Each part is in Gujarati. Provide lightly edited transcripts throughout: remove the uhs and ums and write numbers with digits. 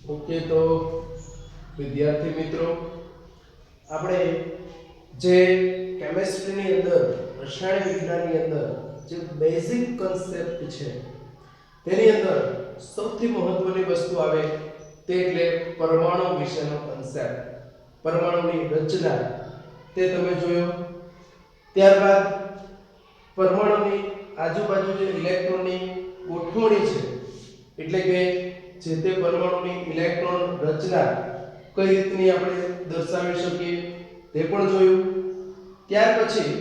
ઓકે, તો વિદ્યાર્થી મિત્રો, આપણે જે કેમેસ્ટ્રીની અંદર, રસાયણ વિજ્ઞાનની અંદર જે બેઝિક કન્સેપ્ટ છે તેની અંદર સૌથી મહત્વની વસ્તુ આવે તે એટલે પરમાણુ વિશેનો કન્સેપ્ટ, પરમાણુની રચના તે તમે જોયો. ત્યારબાદ પરમાણુની આજુબાજુ જે ઇલેક્ટ્રોનની ગોઠવણી છે, એટલે કે જે તે પરમાણુની ઇલેક્ટ્રોન રચના કઈ રીતની આપણે દર્શાવી શકીએ તે પણ જોયું. ત્યાર પછી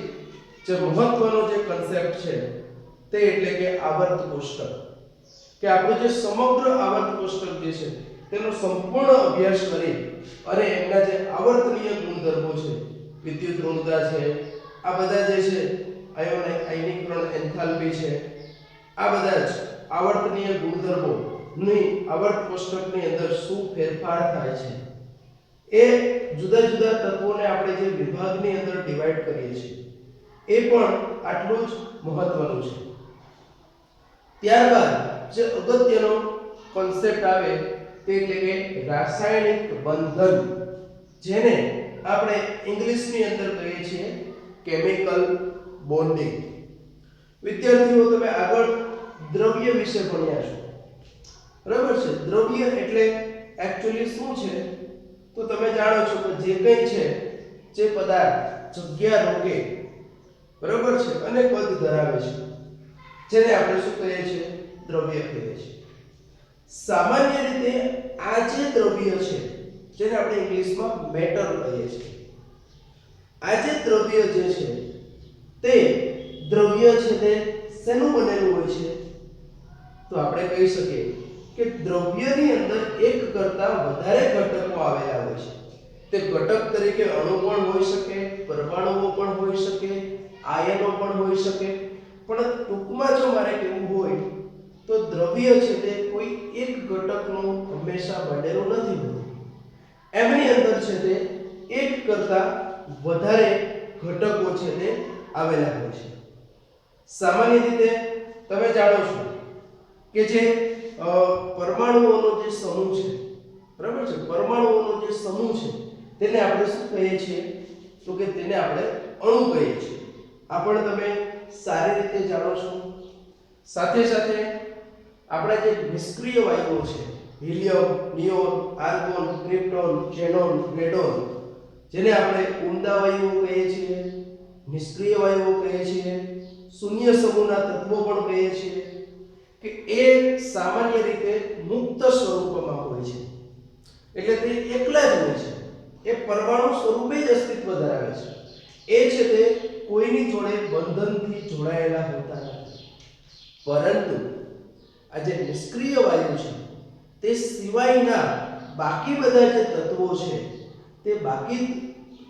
જે મહત્વનો જે કન્સેપ્ટ છે તે એટલે કે આવર્ત કોષ્ટક, કે આપણું જે સમગ્ર આવર્ત કોષ્ટક જે છે તેનો સંપૂર્ણ અભ્યાસ કરી અને એમના જે આવર્તનીય ગુણધર્મો છે, વિદ્યુત ઋણતા છે, આ બધા જે છે આયનીકરણ એન્થાલ્પી છે, આ બધા જ આવર્તનીય ગુણધર્મો ની આવર્ત કોષ્ટકની અંદર શું ફેરફાર થાય છે, એ જુદા જુદા તત્વોને આપણે જે વિભાગની અંદર ડિવાઈડ કરીએ છીએ એ પણ આટલું જ મહત્વનું છે. ત્યારબાદ જે અગત્યનો કોન્સેપ્ટ આવે તે એટલે કે રાસાયણિક બંધન, જેને આપણે ઇંગ્લિશની અંદર કહીએ છીએ કેમિકલ બોન્ડિંગ. વિદ્યાર્થીઓ, તમે આગળ દ્રવ્ય વિશે ભણ્યા છો, બરાબર છે? દ્રવ્ય એટલે એક્ચ્યુઅલી શું છે તો તમે જાણો છો કે જે કંઈ છે, જે પદાર્થ જગ્યા રોકે, બરાબર છે, અને કદ ધરાવે છે, જેને આપણે શું કહીએ છીએ? દ્રવ્ય કહીએ છીએ. સામાન્ય રીતે આ જે દ્રવ્ય છે જેને આપણે ઇંગ્લિશમાં મેટર કહીએ છીએ, આ જે દ્રવ્ય જે છે તે દ્રવ્ય છે તે શેનું બનેલું હોય છે? તો આપણે કહી શકીએ કે દ્રવ્યની અંદર એક કરતાં વધારે ઘટકો આવેલા હોય છે. તે ઘટક તરીકે અણુ પણ હોઈ શકે, પરમાણુઓ પણ હોઈ શકે, આયનો પણ હોઈ શકે, પણ ટૂંકમાં જો મારે કહેવું હોય તો દ્રવ્ય છે તે કોઈ એક ઘટકનું હંમેશા બનેલું નથી હોતું. એમની અંદર છે તે એક કરતાં વધારે ઘટકો છે તે આવેલા હોય છે. સામાન્ય રીતે તમે જાણો છો કે જે પરમાણુઓનો જે સમૂહ છે, બરાબર છે, પરમાણુઓનો જે સમૂહ છે તેને આપણે શું કહીએ છીએ? તો કે તેને આપણે અણુ કહીએ છીએ. આ પણ તમે સારી રીતે જાણો છો. સાથે સાથે આપણા જે નિષ્ક્રિય વાયુઓ છે, helium, neon, argon, krypton, xenon, radon, જેને આપણે ઉમદા વાયુઓ કહીએ છીએ, નિષ્ક્રિય વાયુઓ કહીએ છીએ, શૂન્ય સમૂહના તત્વો પણ કહીએ છીએ, કે એ સામાન્ય રીતે મુક્ત સ્વરૂપમાં હોય છે. એટલે તે એકલા જ હોય છે, એ પરમાણુ સ્વરૂપે જ અસ્તિત્વ ધરાવે છે. એ છે તે કોઈની જોડે બંધનથી જોડાયેલા હોતા નથી. પરંતુ આ જે નિષ્ક્રિય વાયુ છે તે સિવાયના બાકી બધા જે તત્વો છે, તે બાકી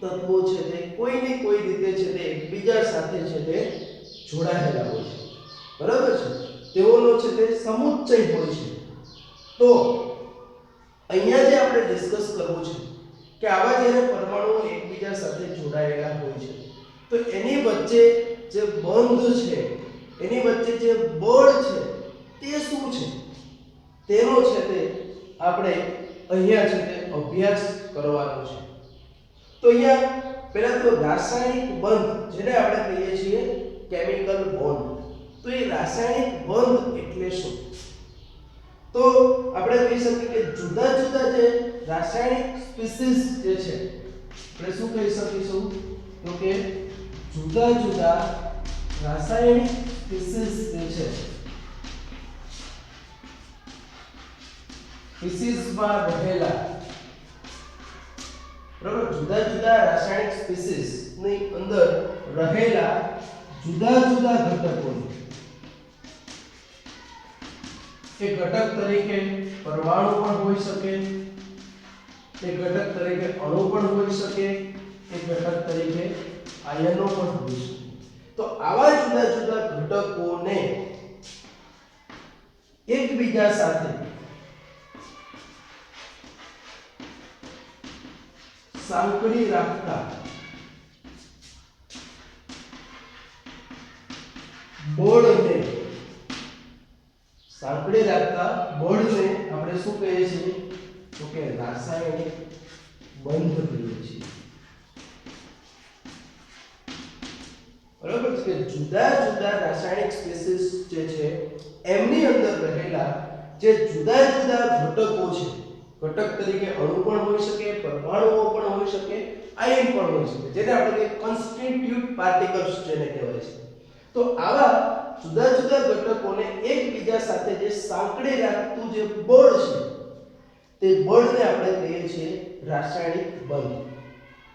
તત્વો છે તે કોઈને કોઈ રીતે છે તે એકબીજા સાથે છે તે જોડાયેલા હોય છે, બરાબર છે? તેઓનો છે તે સમુચ્ચય હોય છે. તો અહીંયા જે આપણે ડિસ્કસ કરવું છે કે આવા જ્યારે પરમાણુઓ એકબીજા સાથે જોડાયેલા હોય છે તો એની વચ્ચે જે બંધ છે, એની વચ્ચે જે બળ છે તે શું છે, તેનો છે તે આપણે અહીંયા છે તે અભ્યાસ કરવાનો છે. તો અહીંયા પહેલા તો રાસાયણિક બંધ, જેને આપણે કહીએ છીએ કેમિકલ બોન્ડ, તો એ રાસાયણિક બંધ એટલે શું? તો આપણે કહી શકીએ કે જુદા જુદા જે રાસાયણિક સ્પીસીસ જે છે, આપણે શું કહી શકીશું? તો કે જુદા જુદા રાસાયણિક સ્પીસીસ જે છે, સ્પીસીસમાં રહેલા, બરાબર, જુદા જુદા રાસાયણિક સ્પીસીસ ની અંદર રહેલા જુદા જુદા ઘટકો, એ ઘટક તરીકે પરમાણુ પણ હોઈ શકે, એ ઘટક તરીકે અણુ પણ હોઈ શકે, એ ઘટક તરીકે આયનો પણ હોઈ શકે. તો આવા જુદા જુદા ઘટકોને એકબીજા સાથે સાંકળી રાખતા બળને, સાંકળી રાખતા બળને આપણે શું કહીએ છીએ? તો કે રાસાયણિક બંધ કહીએ છીએ. બરાબર છે કે જુદા જુદા રાસાયણિક સ્પીસીસ જે છે એમની અંદર રહેલા જે જુદા જુદા ઘટકો છે, ઘટક તરીકે અણુ પણ હોઈ શકે, પરમાણુઓ પણ હોઈ શકે, આયન પણ હોઈ શકે, જેને આપણે કોન્સ્ટિટ્યુટ પાર્ટિકલ્સ જેને કહેવાય છે. તો આવા જુદા જુદા ઘટકોને એકબીજા સાથે જે સાંકળી રાખતું જે બળ છે તે બળને આપણે કહીએ છીએ રાસાયણિક બંધ.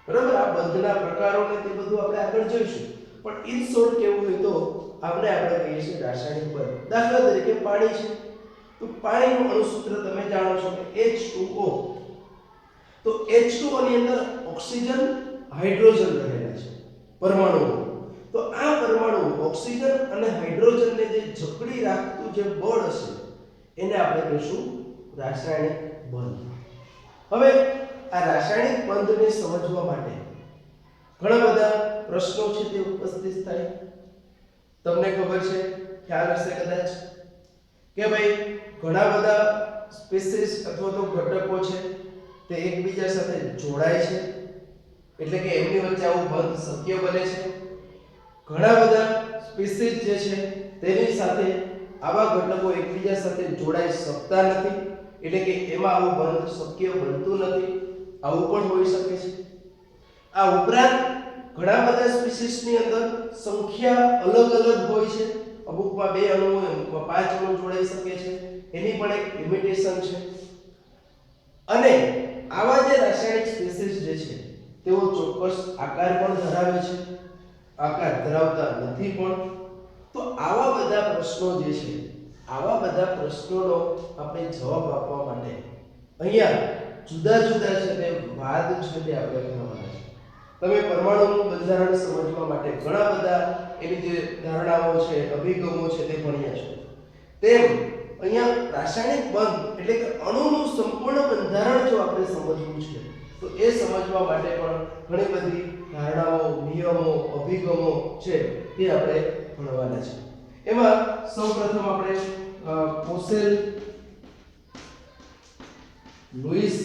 બરાબર, આ બંધના પ્રકારોને તે બધું આપણે આગળ જોઈશું, પણ ઇન શોર્ટ કેવું હોય તો આપણે કહીએ છીએ રાસાયણિક બંધ. દાખલા તરીકે પાણી છે, તો પાણીનું અણુસૂત્ર તમે જાણો છો કે H2O. તો H2O ની અંદર ઓક્સિજન, હાઇડ્રોજન રહેલા છે, પરમાણુઓ. તો આ પરમાણુ ઓક્સિજન અને હાઇડ્રોજનને જે જકડી રાખતું જે બળ છે એને આપણે કહીશું રાસાયણિક બંધ. હવે આ રાસાયણિક બંધને સમજવા માટે ઘણા બધા પ્રશ્નો છે તે ઉપસ્થિત થાય. તમને ખબર છે, ખ્યાલ હશે કદાચ કે ભાઈ ઘણા બધા સ્પીસીસ અથવા તો ઘટકો છે તે એકબીજા સાથે જોડાય છે, એટલે કે એમની વચ્ચે આવું બંધ શક્ય બને છે. ઘણા બધા સ્પીસીસ જે છે તેની સાથે આવા ઘટકો એકબીજા સાથે જોડાઈ શકતા નથી, એટલે કે એમાં આવું બંધ શક્ય બનતું નથી. આવું પણ હોઈ શકે છે. આ ઉપરાંત ઘણા બધા સ્પીસીસની અંદર સંખ્યા અલગ અલગ હોય છે. અમુકમાં 2 અણુ હોય, અમુકમાં 5 અણુ જોડાઈ શકે છે, એની પણ એક લિમિટેશન છે. અને આવા જે રાસાયણિક સ્પીસીસ જે છે તેઓ ચોક્કસ આકાર પણ ધરાવે છે, આકાર ધરાવતા નથી પણ. તો આવા બધા પ્રશ્નો જે છે, આવા બધા પ્રશ્નોનો આપણે જવાબ આપવા માટે અહીંયા જુદા જુદા છે તે વાદ છે તે આપણે ભણવાના છે. તમે પરમાણુનું બંધારણ સમજવા માટે ઘણા બધા એની જે ધારણાઓ છે, અભિગમો છે તે ભણ્યા છે. તેમ અહીંયા રાસાયણિક બંધ એટલે કે અણુનું સંપૂર્ણ બંધારણ જો આપણે સમજવું છે તો એ સમજવા માટે પણ ઘણી બધી ધારણાઓ, નિયમો, અભિગમો છે તે આપણે ભણવાના છે. એમાં સૌપ્રથમ આપણે કોસેલ લુઈસ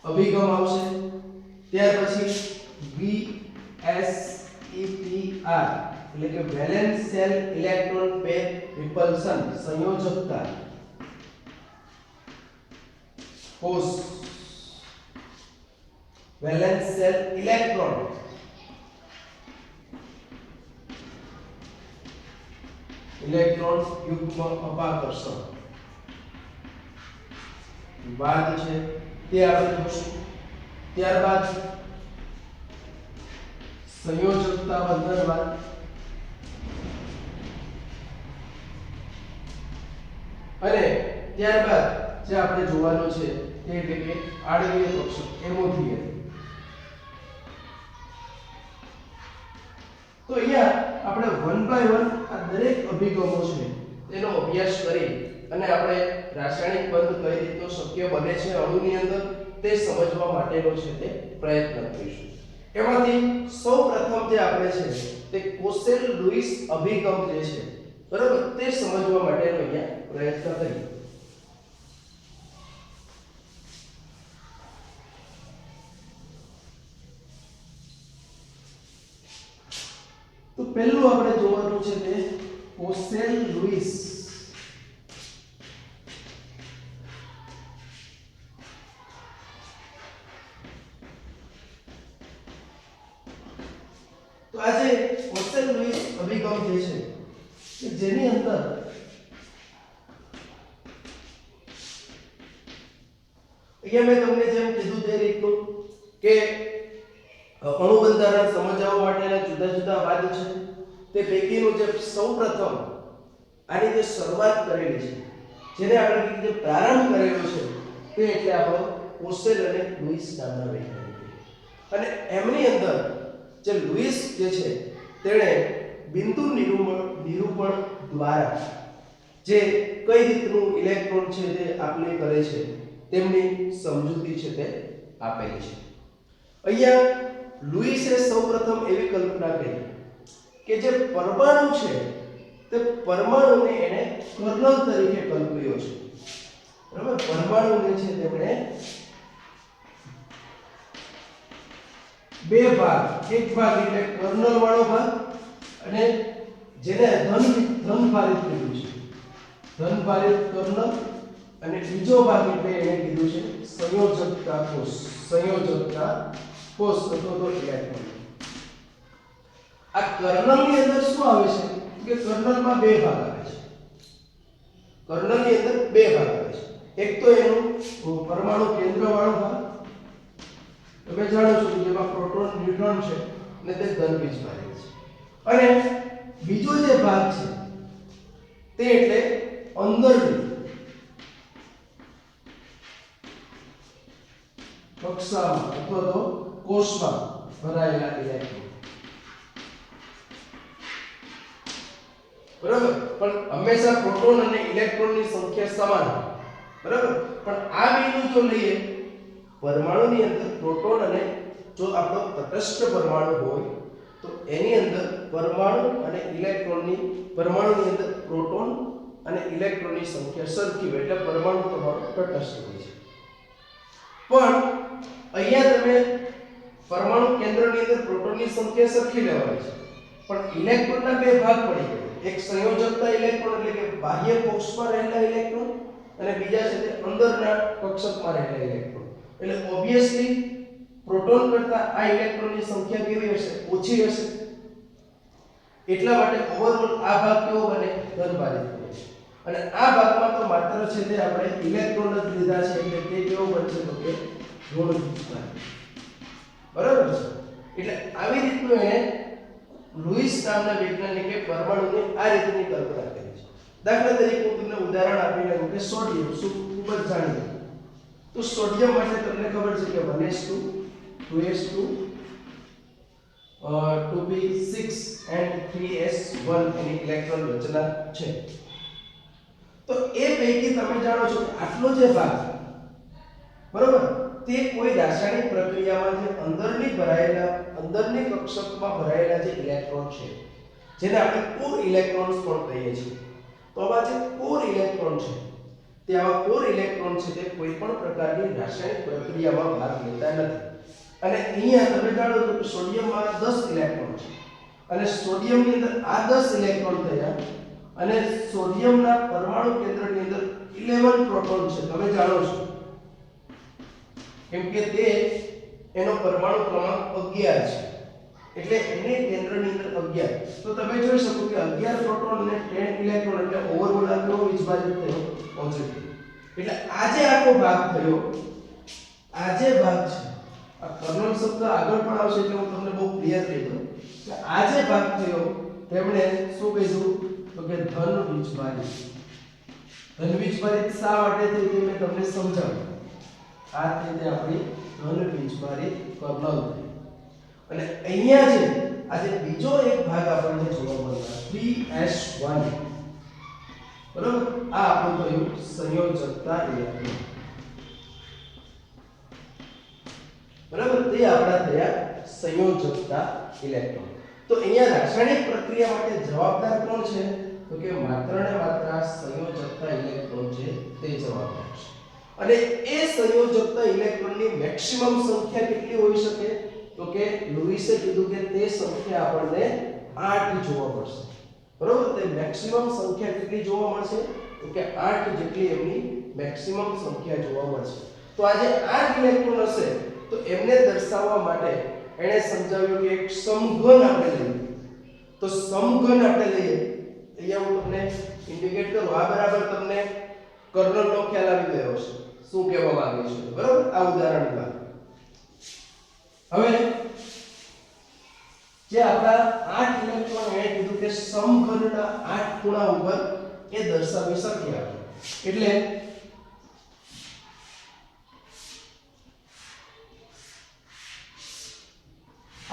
અભિગમ આવશે. ત્યાર પછી VSEPR એટલે કે વેલેન્સ સેલ ઇલેક્ટ્રોન પેર રિપલ્શન સંયોજકતા કોષ વેલેન્સ સેલ ઇલેક્ટ્રોન યુગ્મ અપાકર્ષણ વાદ છે તે આપણે જોશું. ત્યારબાદ સંયોજકતા બંધનવાદ, અને ત્યારબાદ જે આપણે જોવાનું છે તે એટલે કે આણ્વીય કક્ષક હેમોથિયરી. તો અહીંયા આપણે 1 બાય 1 આ દરેક અભિગમો છે તેનો અભ્યાસ કરી અને આપણે રાસાયણિક બંધ કઈ રીતનો શક્ય બને છે અણુની અંદર તે સમજવા માટેનો છે તે પ્રયત્ન કરીશું. એમાંથી સૌપ્રથમ જે આપણે છે તે કોસેલ લુઈસ અભિગમ જે છે, બરાબર, તે સમજવા માટેનો અહીંયા પ્રયત્ન કરીએ. તો પહેલું આપણે જોવાનું છે તે કોસેલ લુઈસ તો આજે કોસેલ લુઈસ અભિગમ જે છે કે જેની અંદર અહીંયા મેં તમને જેમ કીધું તે રીતનું કે અણુ બંધારણ સમજાવવા માટેના જુદા જુદા વાદ છે. તે પૈકીનું જે સૌપ્રથમ આની જે શરૂઆત કરેલી છે, જેને આપણે જે પ્રારંભ કરેલો છે તે એટલે આપણો કોસેલ અને લુઈસ નામના વૈજ્ઞાનિક. અને એમની અંદર જે લુઈસ જે છે તેણે બિંદુ નિરૂપણ દ્વારા જે કઈ રીતનું ઇલેક્ટ્રોન છે તે આપલે કરે છે તેમની સમજૂતી છે તે આપેલી છે. અહીંયા લુઈસે સૌપ્રથમ એવી કલ્પના કરી કે જે પરમાણુ છે તે પરમાણુને એને કર્નલ તરીકે કલ્પ્યો છે. બરાબર પરમાણુને છે તેમણે બે ભાગ, એક ભાગ એટલે કર્નલ વાળો ભાગ અને જેને ધન ભારિત કીધું છે, ધન ભારિત કર્નલ, અને બીજો ભાગ એટલે એને કીધું છે સંયોજકતા કોષ, સંયોજકતા કોષ અથવા તો ઇલેક્ટ્રોન. આ કર્નલની અંદર શું આવે છે કે કર્નલમાં બે ભાગ આવે છે. કર્નલની અંદર બે ભાગ આવે છે. એક તો એનું પરમાણુ કેન્દ્ર વાળો ભાગ, તમે જાણો છો કે જેમાં પ્રોટોન ન્યુટ્રોન છે અને તે ધન બીજભારિત છે, અને બીજો જે ભાગ છે તે એટલે અંદરની કક્ષામાં અથવા તો કોષમાં ભરાયેલા ઇલેક્ટ્રોન. બરાબર પણ હંમેશા પ્રોટોન અને ઇલેક્ટ્રોનની સંખ્યા સમાન હોય. બરાબર પણ આ બેનું જો લઈએ પરમાણુની અંદર પ્રોટોન અને જો આપણો તટસ્થ પરમાણુ હોય તો એની અંદર પરમાણુ અને ઇલેક્ટ્રોનની પરમાણુની અંદર પ્રોટોન અને ઇલેક્ટ્રોનની સંખ્યા સરખી હોય એટલે પરમાણુ તમારો તટસ્થ હોય છે. પણ અહીંયા તમે પરમાણુ કેન્દ્રની અંદર પ્રોટોનની સંખ્યા સરખી લેવાની છે, પણ ઇલેક્ટ્રોનના બે ભાગ પડી ગયા. એક સંયોજકતા ઇલેક્ટ્રોન એટલે કે બાહ્ય કોષમાં રહેલા ઇલેક્ટ્રોન અને બીજા છે તે અંદરના કક્ષકમાં રહેલા ઇલેક્ટ્રોન. એટલે ઓબ્વિયસલી પ્રોટોન કરતા આ ઇલેક્ટ્રોનની સંખ્યા કેવી હશે? ઓછી હશે. એટલા માટે ઓવરઓલ આ ભાગ કેવો બને? ધનભારિત બને. અને આ ભાગમાં તો માત્ર છે તે આપણે ઇલેક્ટ્રોન જ લીધા છે એટલે તે કેવો બનશે તો કે ઋણ. બરાબર છે. એટલે આવી રીતનું એને લુઈસ નામના વૈજ્ઞાનિકે પરમાણુની આ રીતની કલ્પના કરી છે. દાખલા તરીકે હું તમને ઉદાહરણ આપી લઉં કે સોડિયમ શું ખૂબ જ જાણીએ તો સોડિયમ માટે તમને ખબર છે કે 1s2 2s2 2p6 and 3s1 any electron રચના છે. તો એ પૈકી તમે જાણો છો કે આટલો જે ભાગ બરોબર તે કોઈ રાસાયણિક પ્રક્રિયામાં જે અંદરની કક્ષકમાં ભરાયેલા જે ઇલેક્ટ્રોન છે જેને આપણે કોર ઇલેક્ટ્રોન્સ પણ કહીએ છીએ. તો આવા જે કોર ઇલેક્ટ્રોન છે તે આવા કોર ઇલેક્ટ્રોન છે તે કોઈ પણ પ્રકારની રાસાયણિક પ્રક્રિયામાં ભાગ લેતા નથી. અને અહીંયા તમે જાણો છો કે સોડિયમમાં 10 ઇલેક્ટ્રોન છે અને સોડિયમની અંદર આ 10 ઇલેક્ટ્રોન થયા અને સોડિયમના પરમાણુ કેન્દ્રની અંદર 11 પ્રોટોન છે. તમે જાણો છો કેમ કે તે એનો પરમાણુ ક્રમાંક 11 છે એટલે એની કેન્દ્રની અંદર 11. તો તમે જોઈ શકો કે 11 પ્રોટોન અને 10 ઇલેક્ટ્રોન એટલે ઓવરઓલ આ કેવો વિભાજિત થયો? પોઝિટિવ. એટલે આ જે આખો ભાગ થયો, આ જે ભાગ છે આ કર્નલ શબ્દ આગળ પણ આવશે એટલે હું તમને બહુ ક્લિયર કહી દઉં કે આ જે ભાગ થયો તેમણે શું કીધું તો કે ધન વીજભારિત. ધન વીજભારિત શા માટે થઈ તે મેં તમને સમજાવ્યું. આ રીતે આપણી ધન વીજભારિત કર્નલ થઈ. અને અહીંયા છે આજે બીજો એક ભાગ આપણને જોવા મળ્યો 3s1. બરાબર આ આપણું થયું સંયોજકતા ઇલેક્ટ્રોન. બરાબર તે આપણા થયા સંયોજકતા ઇલેક્ટ્રોન. તો અહીંયા રાસાયણિક પ્રક્રિયા માટે જવાબદાર કોણ છે તો કે માત્ર ને માત્ર સંયોજકતા ઇલેક્ટ્રોન છે તે જવાબદાર છે. અને એ સંયોજકતા ઇલેક્ટ્રોનની મેક્સિમમ સંખ્યા કેટલી હોઈ શકે તો કે લુઈસે કીધું કે તે સંખ્યા આપણને 8 જોવા મળશે. બરોબર તે મેક્સિમમ સંખ્યા કેટલી જોવા મળશે તો કે 8 જેટલી એમની મેક્સિમમ સંખ્યા જોવા મળશે. તો આ જે 8 ઇલેક્ટ્રોન હશે તો એમને દર્શાવવા માટે એણે સમજાવ્યું કે એક સમઘન આપણે લઈએ. તો સમઘન આપણે લઈએ અહીંયા હું તમને ઇન્ડિકેટ કરું. આ બરાબર તમને કર્નલનો ખ્યાલ આવી ગયો છે શું કહેવા માંગે છે. બરાબર આ ઉદાહરણ બાદ હવે જે આપણા 8 ઇલેક્ટ્રોન એણે કીધું કે સમઘનના 8 ખૂણા ઉપર એ દર્શાવી શકીએ આપણે. એટલે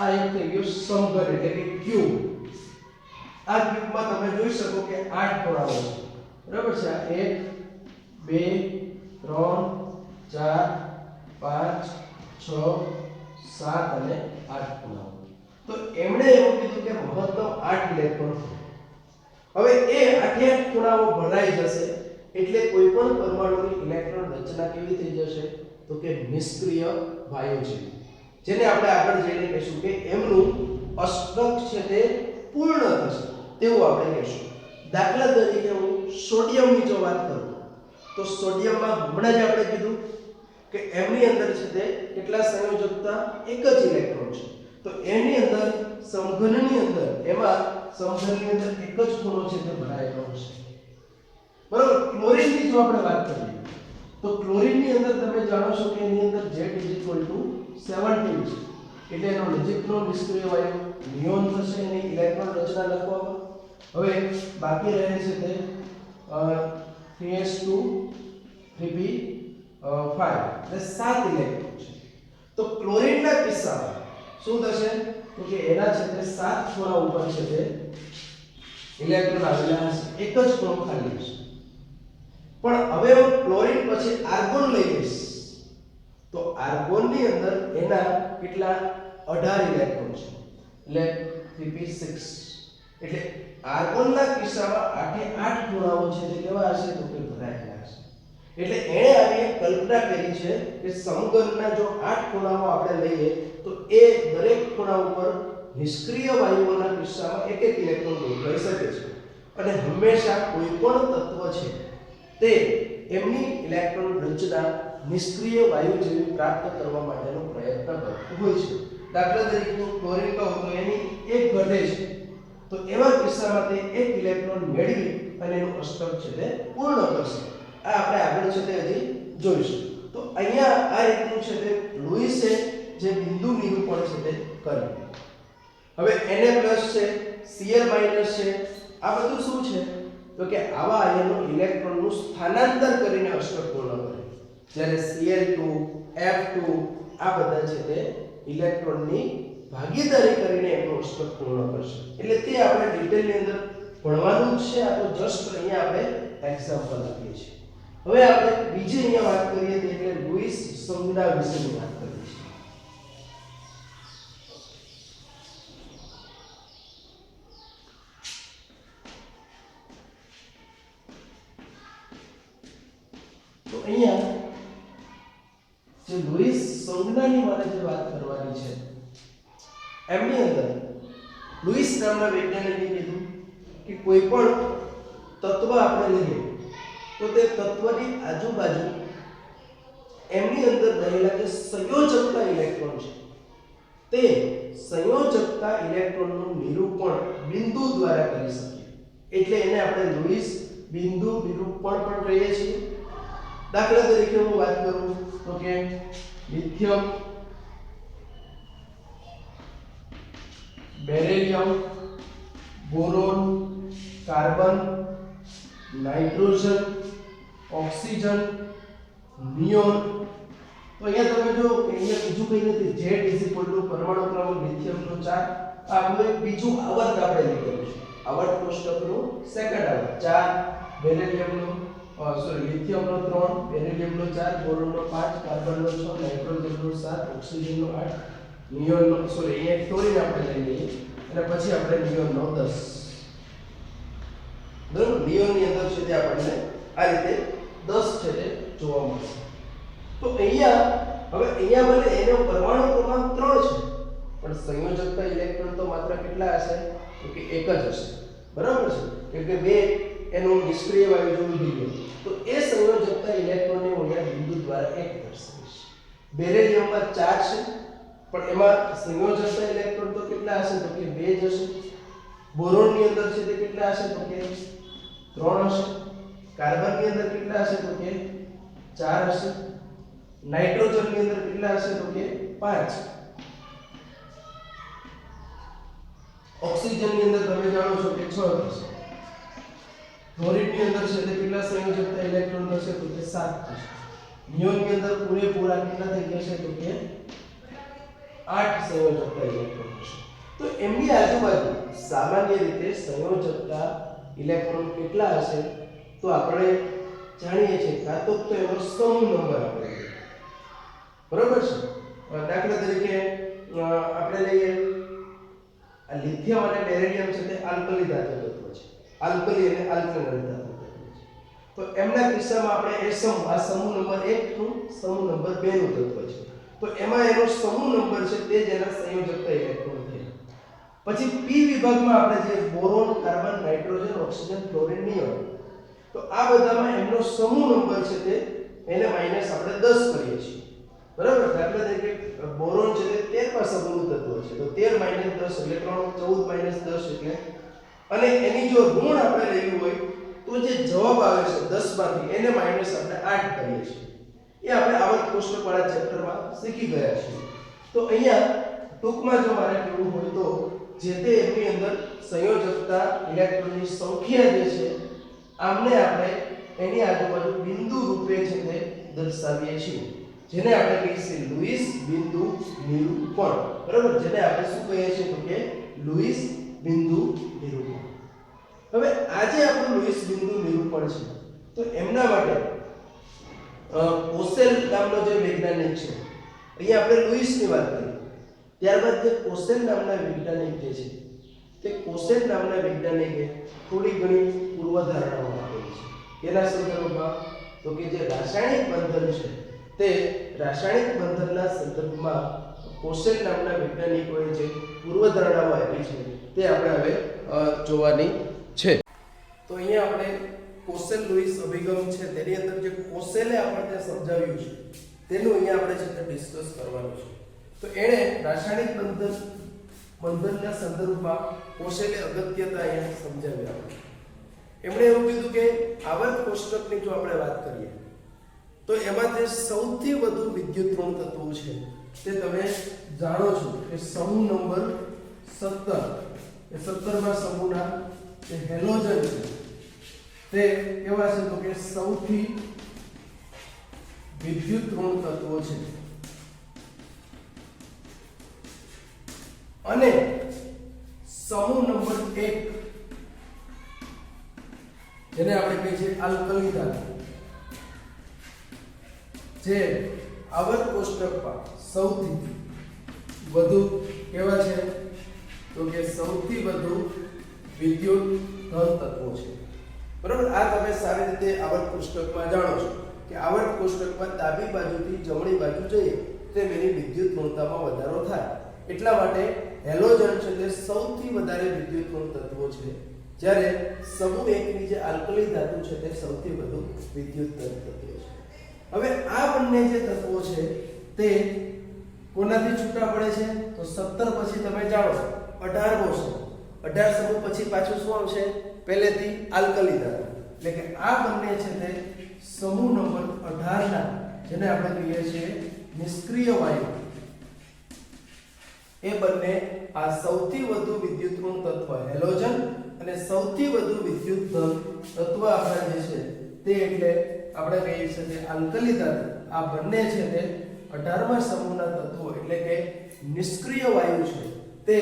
આ એક થઈ ગયો સમઘન એટલે કે ક્યુબ. આ ક્યુબમાં તમે જોઈ શકો કે 8 ખૂણાઓ છે. બરાબર છે. આ 1 2 3 4 5 6 7 અને 8 ખૂણાઓ. તો એમણે એવું કીધું કે મહત્તમ 8 ઇલેક્ટ્રોન. હવે એ 8 ખૂણાઓ ભરાઈ જશે એટલે કોઈ પણ પરમાણુની ઇલેક્ટ્રોન રચના કેવી થઈ જશે તો કે નિષ્ક્રિય વાયુ જેવી, જેને આપણે આગળ જઈને કહીશું કે એમનું અષ્ટક છે તે પૂર્ણ થશે તેવું આપણે કહીશું. દાખલા તરીકે હું સોડિયમની જો વાત કરું તો સોડિયમમાં હમણાં જ આપણે કીધું કે એમની અંદર છે તે કેટલા સંયોજકતા એક જ ઇલેક્ટ્રોન છે, તો એની અંદર સમઘનની અંદર એમાં સમઘનની અંદર એક જ ખૂણો છે તે ભરાયેલો હશે. બરાબર. ક્લોરીનની જો આપણે વાત કરીએ તો ક્લોરીનની અંદર તમે જાણો છો કે એની અંદર Z = 17 છે, એટલે એનો નજીકનો નિષ્ક્રિય વાયુ નિયોન થશે એની ઇલેક્ટ્રોન રચના લખવામાં. હવે બાકી રહે છે તે 3s2 3p5 એટલે 7 ઇલેક્ટ્રોન છે. તો ક્લોરીનના કિસ્સામાં શું થશે તો કે એના છે તે 7 ખૂણા ઉપર છે તે ઇલેક્ટ્રોન આવેલા હશે, એક જ ખૂણો ખાલી હશે. પણ હવે હું ક્લોરીન પછી આર્ગોન લઈ લઈશ તો આર્ગોનની અંદર એના કેટલા 18 ઇલેક્ટ્રોન છે, એટલે 3p6. એટલે આર્ગોનના કિસ્સામાં 8 ખૂણાઓ છે તે કેવા હશે તો કે ભરાયેલા હશે. એટલે એણે આવી કલ્પના કરી છે કે સમઘનના જો 8 ખૂણાઓ આપણે લઈએ તો એ દરેક ખૂણા ઉપર નિષ્ક્રિય વાયુઓના કિસ્સામાં એક એક ઇલેક્ટ્રોન ગોઠવાઈ શકે છે અને હંમેશા કોઈ પણ તત્વ છે તે એમની ઇલેક્ટ્રોન રચના નિષ્ક્રિય વાયુ જેવી પ્રાપ્ત કરવા માટેનો પ્રયત્ન કરતું હોય છે. દાખલા તરીકે હું ક્લોરીન કહું તો એની એક ઘટે છે તો એવા કિસ્સામાં તે એક ઇલેક્ટ્રોન મેળવી અને એનું અષ્ટક છે તે પૂર્ણ કરશે. આ આપણે આગળ છે તે હજી જોઈશું. તો અહીંયા આ રીતનું છે તે લુઈસે જે બિંદુ નિરૂપણ છે તે કર્યું. હવે Na+ છે, Cl- છે, આ બધું શું છે તો કે આવા આયનો ઇલેક્ટ્રોનનું સ્થાનાંતર કરીને અષ્ટક પૂર્ણ કરે. જ્યારે Cl2 F2 આ બધા છે તે ઇલેક્ટ્રોનની ભાગીદારી કરીને એનું અષ્ટક પૂર્ણ કરશે. એટલે તે આપણે ડિટેલની અંદર ભણવાનું જ છે. આ તો જસ્ટ અહીંયા આપણે એક્ઝામ્પલ આપીએ છીએ. હવે આપણે બીજી અહીંયા વાત કરીએ તો એટલે લુઈસ સંજ્ઞા વિશેની વાત કરીએ છીએ. તો અહીંયા જે લુઈસ સંજ્ઞાની મારે જે વાત કરવાની છે એમની અંદર લુઈસ નામના વૈજ્ઞાનિકે કીધું કે કોઈ પણ તત્વ આપણે લઈએ તો તે તત્વની આજુબાજુ એમની અંદર રહેલા જે સંયોજકતા ઇલેક્ટ્રોન છે તે સંયોજકતા ઇલેક્ટ્રોનનું નિરૂપણ બિંદુ દ્વારા કરી શકીએ. એટલે એને આપણે લુઈસ બિંદુ નિરૂપણ પણ કહીએ છીએ. દાખલા તરીકે હું વાત કરું તો કે lithium, beryllium, boron, carbon, nitrogen, oxygen, neon. તો અહીંયા તમે જો અહીંયા બીજું કંઈ નથી, Z = પરમાણુ ક્રમાંક લિથિયમનો 4. આ આપણું એક બીજું આવર્ત આપણે લીધેલું છે, આવર્ત કોષ્ટકનું સેકન્ડ આવર્ત. 4 બેરિલિયમનો લિથિયમનો 3, બેરિલિયમનો 4, બોરોનનો 5, કાર્બનનો 6, નાઇટ્રોજનનો 7, ઓક્સિજનનો 8, નિયોનનો અહીંયા ક્લોરીન આપણે લઈ લઈએ અને પછી આપણે નિયોનનો 10. બરાબર. નિયોનની અંદર છે તે આપણને આ રીતે 10 છે તે જોવા મળશે. તો અહીંયા હવે અહીંયા ભલે એનો પરમાણુ ક્રમાંક 3 છે પણ સંયોજકતા ઇલેક્ટ્રોન તો માત્ર કેટલા હશે તો કે એક જ હશે. બરાબર છે, કેમ કે બે એનું નિષ્ક્રિય વાયુ જોઈ લીધું તો એ સંયોજકતા ઇલેક્ટ્રોનને હું અહીંયા બિંદુ દ્વારા એક દર્શાવીશ. બેરિલિયમમાં 4 છે પણ એમાં સંયોજકતા ઇલેક્ટ્રોન તો કેટલા હશે તો કે 2 જ હશે. બોરોનની અંદર છે તે કેટલા હશે તો કે 3 હશે. કાર્બનની અંદર કેટલા હશે તો કે 4 હશે. નાઇટ્રોજનની અંદર કેટલા હશે તો કે 5. ઓક્સિજનની અંદર તમે જાણો છો કે 6 હશે. ક્લોરીનની અંદર છે તે કેટલા સંયોજકતા ઇલેક્ટ્રોન હશે તો કે 7 હશે. નિયોનની અંદર પૂરેપૂરા કેટલા થઈ જશે તો કે 8 સંયોજકતા ઇલેક્ટ્રોન હશે. તો એમની આજુબાજુ સામાન્ય રીતે સંયોજકતા ઇલેક્ટ્રોન કેટલા હશે તો આપણે જાણીએ છીએ કાં તો એનો સમૂહ નંબર આપણે લઈએ. બરાબર છે. દાખલા તરીકે આપણે લઈએ આ લિથિયમ અને બેરિલિયમ છે તે આલ્કલી ધાતુ તત્વ છે. આલ્કલી અને આલ્કલાઇન ધાતુ તત્વ છે. તો એમના કિસ્સામાં આપણે એ સમૂહ આ સમૂહ નંબર 1 નું સમૂહ નંબર 2 નું તત્વ છે તો એમાં એનો સમૂહ નંબર છે તે જેના સંયોજકતા ઇલેક્ટ્રોન થયા. પછી પી વિભાગમાં આપણે જે boron carbon nitrogen oxygen fluorine neon તો આ બધામાં એમનો સમૂહ નંબર છે તે એને માઈનસ આપણે 10 કરીએ છીએ બરાબર. દાખલા તરીકે બોરોન છે તે 13 સમૂહનું તત્વ છે તો 13 - 10 એટલે 3 14 - 10 એટલે અને એની જો ઋણ આપણે લેવી હોય તો જે જવાબ આવે છે 10 માંથી એને માઈનસ આપણે 8 કરીએ છીએ. એ આપણે આવર્ત કોષ્ટક વાળા ચેપ્ટરમાં શીખી ગયા છીએ. તો અહીંયા ટૂંકમાં જો મારે કહેવું હોય તો જે તે એની અંદર સંયોજકતા ઇલેક્ટ્રોનની સંખ્યા જે છે આમને આપણે એની આજુબાજુ બિંદુ રૂપે છે તે દર્શાવીએ છીએ જેને આપણે કહીએ છીએ લુઈસ બિંદુ નિરૂપણ બરાબર. જેને આપણે શું કહીએ છીએ તો કે લુઈસ બિંદુ નિરૂપણ. હવે આજે આપણું લુઈસ બિંદુ નિરૂપણ છે તો એમના માટે કોસેલ નામનો જે વૈજ્ઞાનિક છે અહીંયા આપણે લુઈસની વાત કરી ત્યારબાદ જે કોસેલ નામના વૈજ્ઞાનિક જે છે તે કોસેલ નામના વૈજ્ઞાનિકે થોડી ઘણી પૂર્વધારણાઓ આપેલી છે. એના સંદર્ભમાં તો કે જે રાસાયણિક બંધન છે તે રાસાયણિક બંધનના સંદર્ભમાં કોસેલ નામના વૈજ્ઞાનિકોએ જે પૂર્વધારણાઓ આપી છે તે આપણે હવે જોવાની છે. તો અહીંયા આપણે કોસેલ લુઈસ અભિગમ છે તેની અંદર જે કોસેલે આપણને સમજાવ્યું છે તેનું અહીંયા આપણે છે તે ડિસ્કસ કરવાનું છે. તો એણે રાસાયણિક બંધનના સંદર્ભમાં કોસેલે અગત્યતા અહીંયા સમજાવી આપી. એમણે એવું કીધું કે આવર્ત કોષ્ટકની જો આપણે વાત કરીએ તો એમાં જે સૌથી વધુ વિદ્યુત ઋણ તત્વો છે તે તમે જાણો છો કે સમૂહ નંબર 17 એ 17મા સમૂહના જે હેલોજન છે તે કેવા છે તો કે સૌથી વિદ્યુત ઋણ તત્વો છે અને સમૂહ નંબર 1 જેને આપણે કહીએ છીએ આલ્કલી ધાતુ જે આવર્ત કોષ્ટકમાં સૌથી વધુ કેવા છે તો કે સૌથી વધુ વિદ્યુત ધન તત્વો છે બરાબર. આ તમે સારી રીતે આવર્ત કોષ્ટકમાં જાણો છો કે આવર્ત કોષ્ટકમાં ડાબી બાજુથી જમણી બાજુ જઈએ તેમ એની વિદ્યુત ઋણતામાં વધારો થાય. એટલા માટે હેલોજન છે તે સૌથી વધારે વિદ્યુત ઋણ તત્વો છે જ્યારે સમૂહ 1 ની જે આલ્કલી ધાતુ છે તે સૌથી વધુ વિદ્યુત ધન તત્વો છે. હવે આ બંને જે તત્વો છે તે કોનાથી છૂટા પડે છે તો 17 પછી તમે જાણો 18 છે 18 સમૂહ પછી પાછું શું આવશે પહેલેથી આલ્કલી ધાતુ એટલે કે આ બંને છે તે સમૂહ નંબર 18 ના જેને આપણે કહીએ છીએ નિષ્ક્રિય વાયુ એ બંને આ સૌથી વધુ વિદ્યુત ઋણ તત્વ હેલોજન અને સૌથી વધુ વિદ્યુત ધન તત્વ આપણા જે છે તે એટલે આપણે કહીએ છીએ કે આલ્કલી ધાતુ આ બંને છે તે 18મા સમૂહના તત્વો એટલે કે નિષ્ક્રિય વાયુ છે તે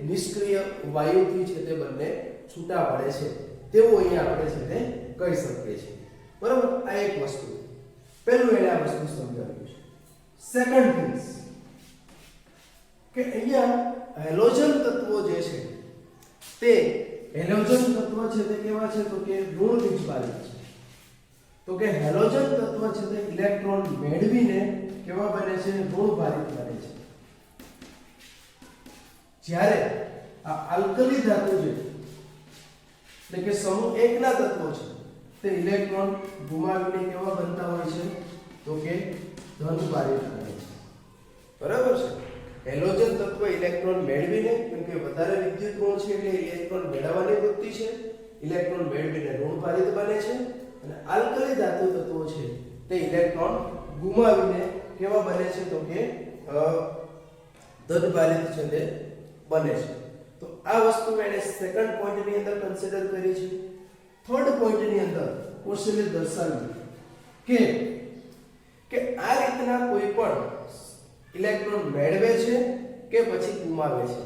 નિષ્ક્રિય વાયુથી છે તે બંને છૂટા પડે છે તેવું અહીંયા આપણે છે તે કહી શકીએ છીએ બરાબર. આ એક વસ્તુ પહેલું એને આ વસ્તુ સમજાવ્યું છે. સેકન્ડ થિંગ્સ કે અહીંયા હેલોજન તત્વો જે છે તે હેલોજન તત્વ છે તે કેવા છે તો કે ઋણ વીજભારિત છે. તો કે હેલોજન તત્વ છે તે ઇલેક્ટ્રોન મેળવીને કેવા બને છે ઋણ ભારિત બને છે જ્યારે આ આલ્કલી ધાતુ છે એટલે કે સમૂહ 1 ના તત્વો છે તે ઇલેક્ટ્રોન ગુમાવીને કેવા બનતા હોય છે તો કે ધન ભારિત બને છે બરાબર છે. હેલોજન તત્વ ઇલેક્ટ્રોન મેળવીને કેમ કે વધારે વિદ્યુત ઋણ છે એટલે ઇલેક્ટ્રોન મેળવવાની વૃત્તિ છે ઇલેક્ટ્રોન મેળવીને ઋણ ભારિત બને છે અને આલ્કલી ધાતુ તત્વો છે તે ઇલેક્ટ્રોન ગુમાવીને કેવા બને છે તો કે ધન ભારિત છે તે બને છે. તો આ વસ્તુ એને સેકન્ડ પોઈન્ટ ની અંદર કન્સિડર કરી છે. થર્ડ પોઈન્ટ ની અંદર કોશલે દર્શાવ્યું કે આ રીતના કોઈ પણ ઇલેક્ટ્રોન મેળવે છે કે પછી ગુમાવે છે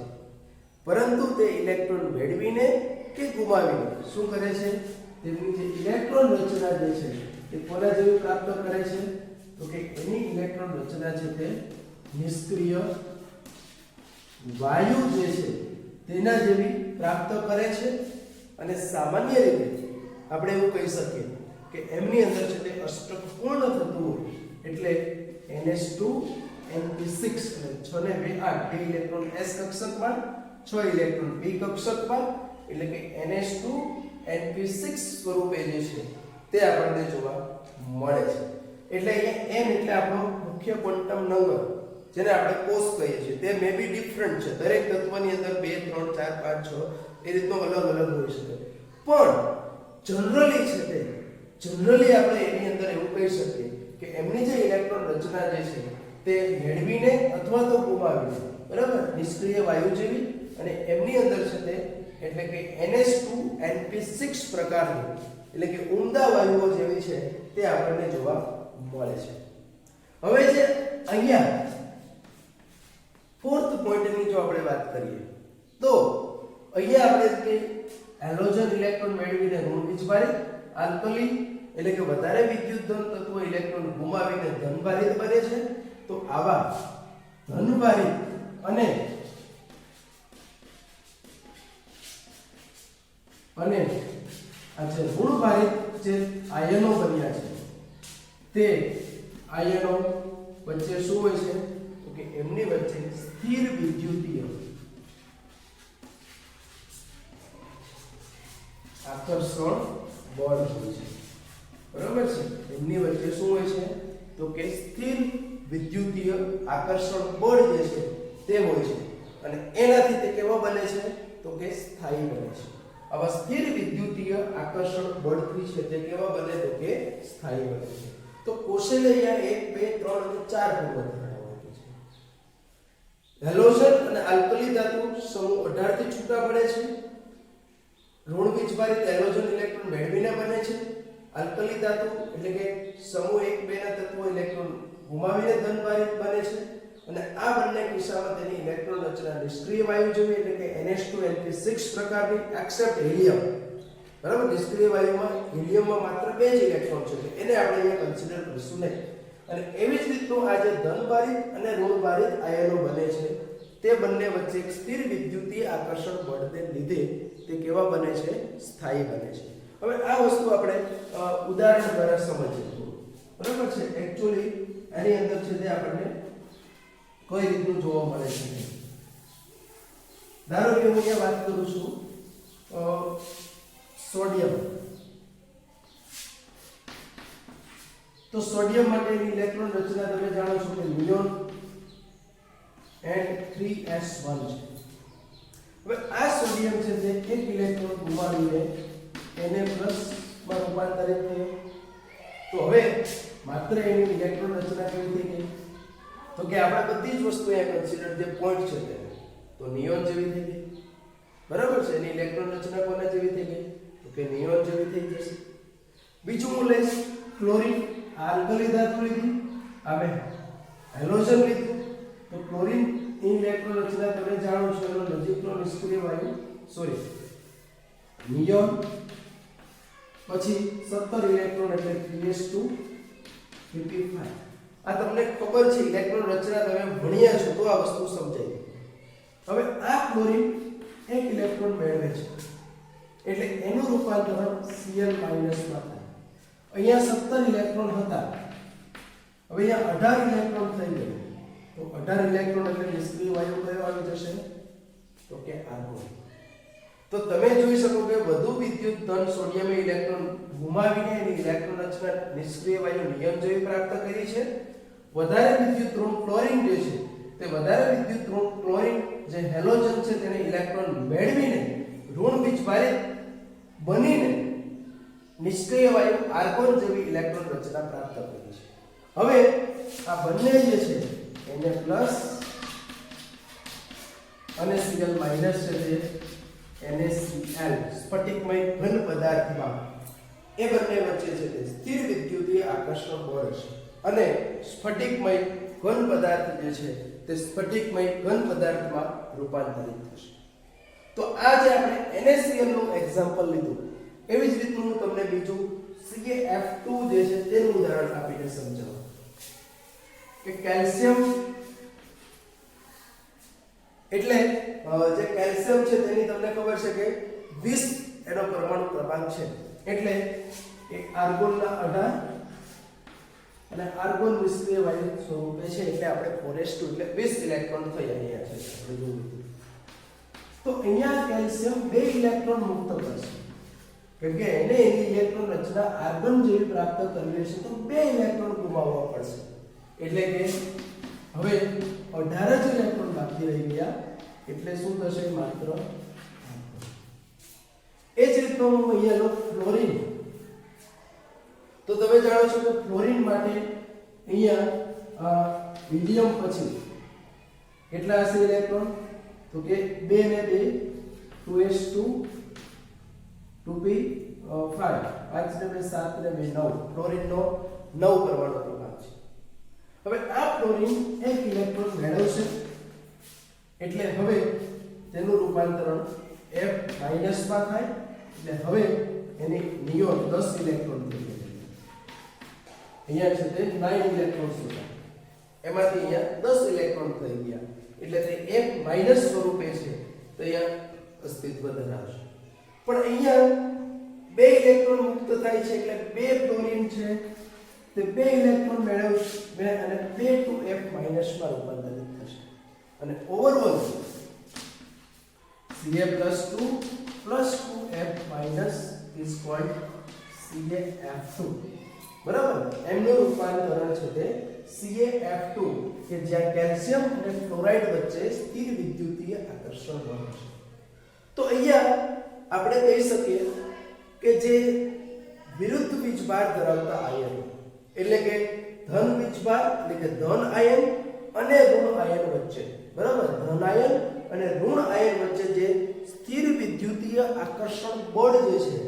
પરંતુ તે ઇલેક્ટ્રોન મેળવીને કે ગુમાવીને શું કરે છે તેમની જે ઇલેક્ટ્રોન રચના જે છે તે કોના જેવી પ્રાપ્ત કરે છે તો કે એની ઇલેક્ટ્રોન રચના છે તે નિષ્ક્રિય વાયુ જે છે તેના જેવી પ્રાપ્ત કરે છે અને સામાન્ય રીતે આપણે એવું કહી શકીએ કે એમની અંદર છે તે અષ્ટક પૂર્ણ થતું હોય એટલે NH2 NP6 એટલે 6 ને 2 8 2 ઇલેક્ટ્રોન s કક્ષકમાં 6 ઇલેક્ટ્રોન p કક્ષકમાં એટલે કે NH2 NP6 સ્વરૂપે જે છે તે આપણને જોવા મળે છે એટલે અહીંયા n એટલે આપણો મુખ્ય ક્વોન્ટમ નંબર જેને આપણે કોષ કહીએ છીએ તે મે બી ડિફરન્ટ છે દરેક તત્વની અંદર 2 3 4 5 6 એ રીતનો અલગ અલગ હોઈ શકે પણ જનરલી છે તે જનરલી આપણે એની અંદર એવું કહી શકીએ કે એમની જે ઇલેક્ટ્રોન રચના જે છે તે મેળવીને અથવા તો ગુમાવીને બરાબર નિષ્ક્રિય વાયુ જેવી અને એમની અંદર છે તે એટલે કે NH2 NP6 પ્રકારની એટલે કે ઉમદા વાયુઓ જેવી છે તે આપણને જોવા મળે છે હવે જે અહીંયા ફોર્થ પોઈન્ટની જો આપણે વાત કરીએ તો અહીંયા આપણે કે હેલોજન ઇલેક્ટ્રોન મેળવીને ઋણ વીજભારિત આલ્કલી એટલે કે વધારે વિદ્યુત ધન તત્વો ઇલેક્ટ્રોન ગુમાવીને ધનભારિત બને છે તો આવા ધનભારિત અને આ જે ઋણભારિત જે આયનો બન્યા છે તે આયનો વચ્ચે શું હોય છે તો કે એમની વચ્ચે સ્થિર વિદ્યુતીય આકર્ષણ બળ હોય છે બરાબર છે એમની વચ્ચે શું હોય છે તો કે સ્થિર વિદ્યુતીય આકર્ષણ બળ જે છે તે હોય છે અને એનાથી તે કેવો બને છે તો કે સ્થાયી બને છે આવા સ્થિર વિદ્યુતીય આકર્ષણ બળથી છે તે કેવા બને તો કે સ્થાયી બને છે તો કોષેલ અહીંયા 1 2 3 અને 4 પૂર્વ ધરાવે છે હેલોજન અને આલ્કલી ધાતુ સમૂહ 18 થી છૂટા પડે છે ઋણ વીજભારિત હેલોજન ઇલેક્ટ્રોન મેળવીને બને છે આલ્કલી ધાતુ એટલે કે સમૂહ 1 2 ના તત્વો ઇલેક્ટ્રોન ગુમાવીને ધનભારિત બને છે અને આ બંને કિસ્સામાં તેની ઇલેક્ટ્રોન રચના નિષ્ક્રિય વાયુ જેવી એટલે કે NH2 NP6 પ્રકારની એક્સેપ્ટ હિલિયમ બરાબર નિષ્ક્રિય વાયુમાં હિલિયમમાં માત્ર 2 જ ઇલેક્ટ્રોન છે એને આપણે અહીંયા કન્સિડર કરીશું નહીં અને એવી જ રીતનું આ જે ધનભારિત અને ઋણભારિત આયનો બને છે તે બંને વચ્ચે એક સ્થિર વિદ્યુતીય આકર્ષણ બળને લીધે તે કેવા બને છે સ્થાયી બને છે હવે આ વસ્તુ આપણે ઉદાહરણ દ્વારા સમજીએ બરાબર છે એક્ચ્યુઅલી આની અંદર છે તે આપણને કઈ રીતનું જોવા મળે છે ધારો કે હું અહીંયા વાત કરું છું સોડિયમ તો સોડિયમ માટેની ઇલેક્ટ્રોન રચના તમે જાણો છો કે નિયોન and 3s1 છે હવે આ સોડિયમ છે તે એક ઇલેક્ટ્રોન ગુમાવીને Na+ માં રૂપાંતરિત થયો તો હવે માત્ર એની ઇલેક્ટ્રોન રચના કેવી થઈ ગઈ તો કે આપણે બધી જ વસ્તુ એ કન્સિડર જે પોઈન્ટ છે તે તો નિયોન જેવી થઈ ગઈ બરાબર છે એની ઇલેક્ટ્રોન રચના કોના જેવી થઈ ગઈ તો કે નિયોન જેવી થઈ જશે બીજું હું લઈશ ક્લોરીન આલ્કલી ધાતુ લીધી હવે હેલોજન લીધું તો ક્લોરીન ની ઇલેક્ટ્રોન રચના તમે જાણો છો એનો નજીકનો નિષ્ક્રિય વાયુ સોરી નિયોન પછી 17 ઇલેક્ટ્રોન એટલે 3s2 55 આ તમને ખબર છે ઇલેક્ટ્રોન રચના તમે ભણ્યા છો તો આ વસ્તુ સમજાય હવે આ ક્લોરીન એક ઇલેક્ટ્રોન મેળવે છે એટલે એનું રૂપાંતરણ Cl- માં થાય અહીંયા 17 ઇલેક્ટ્રોન હતા હવે અહીંયા 18 ઇલેક્ટ્રોન થઈ ગયું તો 18 ઇલેક્ટ્રોન એટલે નિષ્ક્રિય વાયુ કયો આવી જશે તો કે આર્ગોન તો તમે જોઈ શકો કે વધુ વિદ્યુત ધન સોડિયમે ઇલેક્ટ્રોન ગુમાવીને એની ઇલેક્ટ્રોન રચના નિષ્ક્રિય વાયુ નિયમ જેવી પ્રાપ્ત કરી છે વધારે વિદ્યુત ઋણ ક્લોરીન જે છે તે વધારે વિદ્યુત ઋણ ક્લોરીન જે હેલોજન છે તેને ઇલેક્ટ્રોન મેળવીને ઋણ વીજભારિત બનીને નિષ્ક્રિય વાયુ આર્ગોન જેવી ઇલેક્ટ્રોન રચના પ્રાપ્ત કરી છે હવે આ બંને જે છે Na+ અને Cl- છે તે NaCl સ્ફટિકમય ઘન પદાર્થમાં એ બંને વચ્ચે છે તે સ્થિર વિદ્યુતીય આકર્ષણ બળ છે અને સ્ફટિકમય ઘન પદાર્થ જે છે તે સ્ફટિકમય ઘન પદાર્થમાં રૂપાંતરિત થશે તો આ જે આપણે NaCl નું એક્ઝામ્પલ લીધું એવી જ રીતનું હું તમને બીજું CaF2 જે છે તેનું ઉદાહરણ આપીને સમજાવું કે કેલ્શિયમ એટલે જે કેલ્શિયમ છે તેની તમને ખબર છે કે 20 એનો પરમાણુ ક્રમાંક છે એટલે એ આર્ગોનના 18 અને આર્ગોન નિષ્ક્રિય વાયુ સ્વરૂપે છે એટલે આપણે 4s2 એટલે 20 ઇલેક્ટ્રોન થઈ રહ્યા છે આપણે જોયું. તો અહીંયા કેલ્શિયમ 2 ઇલેક્ટ્રોન મુક્ત કરશે કેમ કે એને એની ઇલેક્ટ્રોન રચના આર્ગન જેવી પ્રાપ્ત કરવી છે તો 2 ઇલેક્ટ્રોન ગુમાવવા પડશે એટલે કે હવે 18 જ ઇલેક્ટ્રોન બાકી રહી ગયા એટલે શું થશે માત્ર. એ જ રીતનો હું અહીંયા લો ફ્લોરિન. તો તમે જાણો છો કે ફ્લોરિન માટે અહીંયા હિલિયમ પછી કેટલા હશે ઇલેક્ટ્રોન તો કે 2 ને 2 2s2 2p5 5 ને 2 7 ને 2 9 ફ્લોરિનનો 9 કરવાનો પ્રભાવ છે. હવે આ ફ્લોરિન એક ઇલેક્ટ્રોન મેળવશે એટલે હવે તેનું રૂપાંતરણ F- માં થાય એટલે હવે એની નિયોન 10 ઇલેક્ટ્રોન થઈ જાય. અહીંયા છે તે 9 ઇલેક્ટ્રોન્સ હતા એમાંથી અહીંયા 10 ઇલેક્ટ્રોન થઈ ગયા એટલે તે F- સ્વરૂપે છે તો અહીંયા અસ્તિત્વ ધરાવશે. પણ અહીંયા 2 ઇલેક્ટ્રોન મુક્ત થાય છે એટલે 2 ફ્લોરિન છે તે 2 ઇલેક્ટ્રોન મેળવશે અને 2 to F- માં રૂપાંતરિત થશે અને overall Ca+2 plus 2F- is called CaF2 બરાબર. એમનું રૂપાંતરણ છે તે CaF2 કે જ્યાં કેલ્શિયમ અને ફ્લોરાઇડ વચ્ચે સ્થિર વિદ્યુતીય આકર્ષણ બળ છે. તો અહીંયા આપણે કહી શકીએ કે જે વિરુદ્ધ વીજભાર ધરાવતા આયન એટલે કે ધન વીજભાર એટલે કે ધન આયન અને ઋણ આયન વચ્ચે બરાબર ધન આયન અને ઋણ આયન વચ્ચે જે સ્થિર વિદ્યુતીય આકર્ષણ બળ જે છે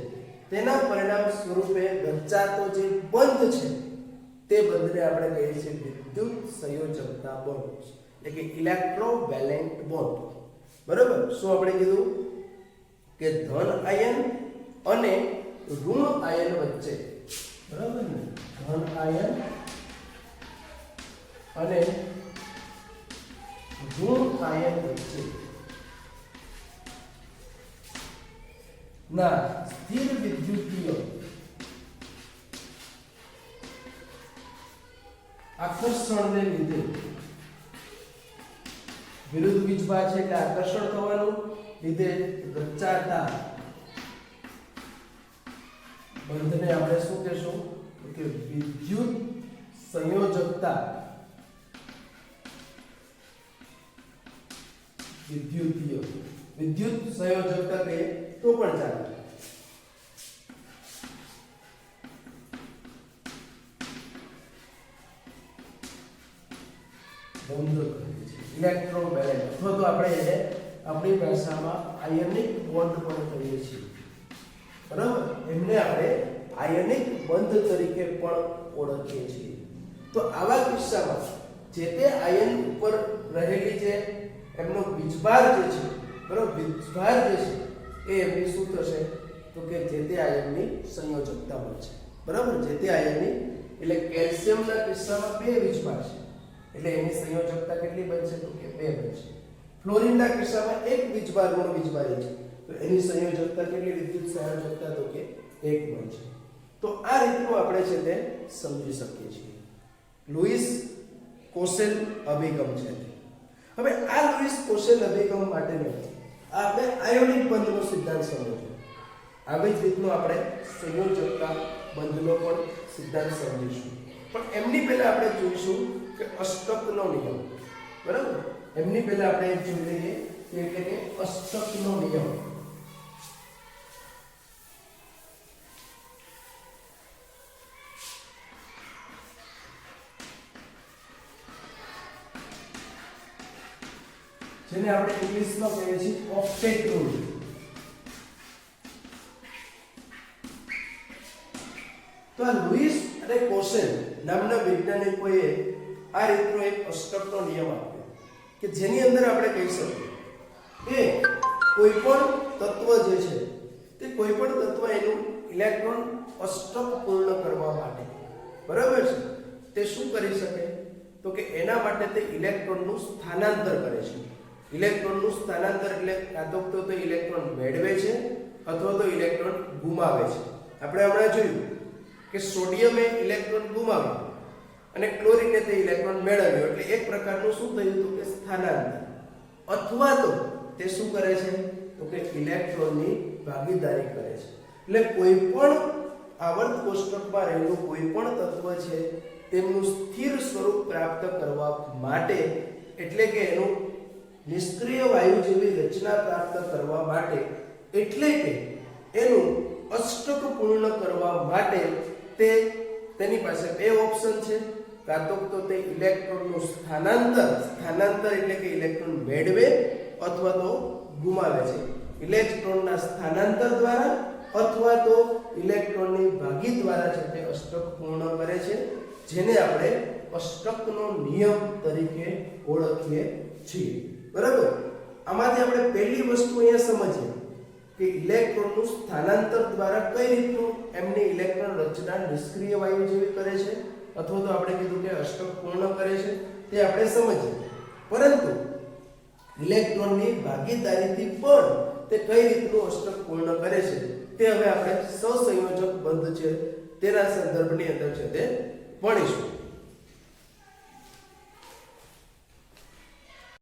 તેના પરિણામ સ્વરૂપે રચાતો જે બંધ છે તે બંધને આપણે કહીએ છીએ વિદ્યુત સંયોજકતા બોન્ડ એટલે કે ઇલેક્ટ્રોવેલેન્ટ બોન્ડ. બરાબર. શું આપણે કીધું કે ધન આયન અને ઋણ આયન વચ્ચે બરાબર ને ધન આયન અને ઋણ આયન વચ્ચે ના સ્થિર વિદ્યુતીય આકર્ષણને લીધે વિરુદ્ધ વીજભાર છે એટલે આકર્ષણ થવાનું લીધે રચાતા બંધને આપણે શું કહેશું કે વિદ્યુત સંયોજકતા વિદ્યુત સંયોજકતા કહીએ તો પણ ચાલે. ઇલેક્ટ્રોવેલેન્ટ અથવા તો આપણે એને આપણી ભાષામાં આયનિક બોન્ડ પણ કહીએ છીએ. બરાબર. એમને આપણે આયનિક બંધ તરીકે પણ ઓળખીએ છીએ. તો આવા કિસ્સામાં જે તે આયન ઉપર રહેલી જે એમનો વીજભાર જે છે બરાબર વીજભાર જે છે એ એમની શું થશે તો કે જે તે આયનની સંયોજકતા બનશે. બરાબર. જે તે આયનની એટલે કેલ્શિયમના કિસ્સામાં 2 વીજભાર છે એટલે એની સંયોજકતા કેટલી બનશે તો કે 2 બનશે. ફ્લોરિનના કિસ્સામાં 1 વીજભાર ઋણ વીજભારી છે તો એની સંયોજકતા કેટલી વિદ્યુત સંયોજકતા તો કે 1 બનશે. તો આ રીતનું આપણે છે તે સમજી શકીએ છીએ. લુઈસ કોસેલ અભિગમ છે. હવે આ લુઈસ કોસેલ અભિગમ માટેનો આપણે આયોનિક બંધનો સિદ્ધાંત સમજવો. આવી જ રીતનો આપણે સંયોજકતા બંધનો પણ સિદ્ધાંત સમજીશું. પણ એમની પહેલા આપણે જોઈશું કે અષ્ટકનો નિયમ. બરાબર. એમની પહેલા આપણે જોઈ લઈએ એટલે કે અષ્ટકનો નિયમ. જેને આપણે ઇંગ્લિશમાં કહીએ છીએ ઓક્ટેટ રૂલ. તો આ લુઈસ અને કોસેલ નામના વૈજ્ઞાનિકોએ આ રીતનો એક અષ્ટકનો નિયમ આપ્યો કે જેની અંદર આપણે કહી શકીએ કે કોઈ પણ તત્વ જે છે તે કોઈ પણ તત્વ એનું ઇલેક્ટ્રોન અષ્ટક પૂર્ણ કરવા માટે બરાબર છે તે શું કરી શકે તો કે એના માટે તે ઇલેક્ટ્રોનનું સ્થાનાંતર કરે છે. ઇલેક્ટ્રોનનું સ્થાનાંતર એટલે કાં તો ઇલેક્ટ્રોન મેળવે છે અથવા તો ઇલેક્ટ્રોન ગુમાવે છે. આપણે હમણાં જોયું કે સોડિયમે ઇલેક્ટ્રોન ગુમાવ્યો અને ક્લોરીને તે ઇલેક્ટ્રોન મેળવ્યો, એટલે એક પ્રકારનું શું થયું હતું કે સ્થાનાંતર. અથવા તો તે શું કરે છે તો કે ઇલેક્ટ્રોનની ભાગીદારી કરે છે. એટલે કોઈ પણ આવર્ત કોષ્ટકમાં રહેલું કોઈ પણ તત્વ છે તેમનું સ્થિર સ્વરૂપ પ્રાપ્ત કરવા માટે, એટલે કે એનું નિષ્ક્રિય વાયુ જેવી રચના પ્રાપ્ત કરવા માટે, એટલે કે એનું અષ્ટક પૂર્ણ કરવા માટે તેની પાસે બે ઓપ્શન છે. કાં તો તે ઇલેક્ટ્રોનનું સ્થાનાંતર એટલે કે ઇલેક્ટ્રોન મેળવે અથવા તો ગુમાવે છે. ઇલેક્ટ્રોનના સ્થાનાંતર દ્વારા અથવા તો ઇલેક્ટ્રોનની ભાગી દ્વારા છે તે અષ્ટક પૂર્ણ કરે છે, જેને આપણે અષ્ટકનો નિયમ તરીકે ઓળખીએ છીએ. બરાબર. આમાંથી આપણે પહેલી વસ્તુ અહીંયા સમજીએ કે ઇલેક્ટ્રોનનું સ્થાનાંતર દ્વારા કઈ રીતનું એમની ઇલેક્ટ્રોન રચના નિષ્ક્રિય વાયુ જેવી કરે છે અથવા તો આપણે કીધું કે અષ્ટક પૂર્ણ કરે છે, તે આપણે સમજીએ. પરંતુ ઇલેક્ટ્રોનની ભાગીદારીથી પણ તે કઈ રીતનું અષ્ટક પૂર્ણ કરે છે તે હવે આપણે સહસંયોજક બંધ છે તેના સંદર્ભની અંદર છે તે ભણીશું.